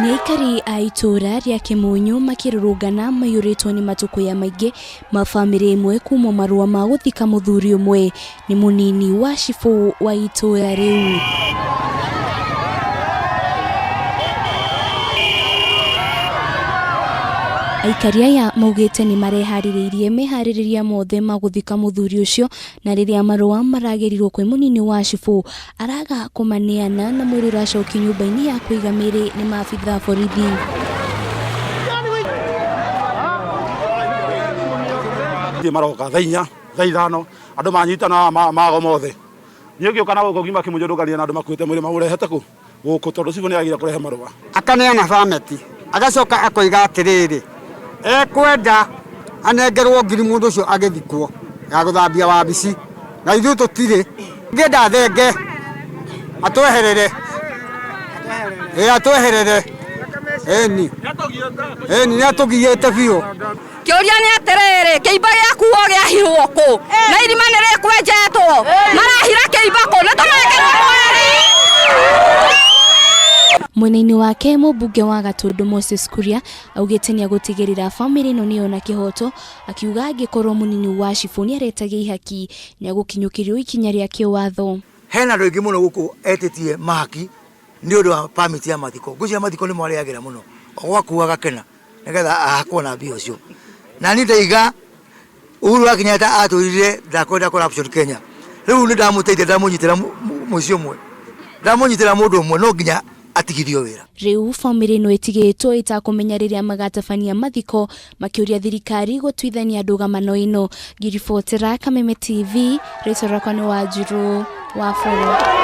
Nĩ aikari a itura ria Kimunyu makirurungana mayuritwo ni matukuya maingi ma family imwe kuma marua ma guthika muthuri umwe ni munini wa cibu wa itura riu. Aikari aya maugite ni marehaririirie mehaririria mothe ma guthika muthuri ucio na riria marua maragerirwo kwi munini wa cibu araga kumaneana na mwiri uracokio nyumba-ini ya kuiga miri ni maabitha borithi. Maroka thainya thaithano andu manyitana mago mothe ni ngioka na guko gima Kimunyu ndungaria na andu makuite mwiri maurehete ku guku tondu cibu ni agira kurehe marua akaneana fameti agacoka akoiga atiriri ekwenda anengerwo ngiri mundu ucio agithikwo ya guthambia wabici na ithu tutire ngenda thenge atweherere atweherere ni atugiyete biu kioria ni atiriri kiimba giaku giahirwo ku na irima ni rikwenjetwo marahira kiimba ku na tunegerwo mweri. Munini wake mubunge wa Gatundu Moses Kuria augite ni agutigirira family no niona kihoto akiuga angikorwo munini wa cibu ni aretagia ihaki ni agukinyukirio ikinya ria kiwatho. Hena ndu ingi muno guku etitie mahaki ni undu wa permit ya Mathiko gucia Mathiko ni mwareagira muno ogwakuwa gakena nigetha ahakwo na bio cio na ni ndaiga Uhuru akinyata aturire ndakwenda corruption Kenya riu ni ndamuteithia ndamunyitira mucio mwe ndamunyitira mundu umwe no nginya atigirio wira. Riu family no itigitwo itakumenyariria magatabania Mathiko makiuria thirikari gutwithania ndugamano ino. Ngiribotera Kameme TV, Rachel Rakwane wa Jiro wa Foro.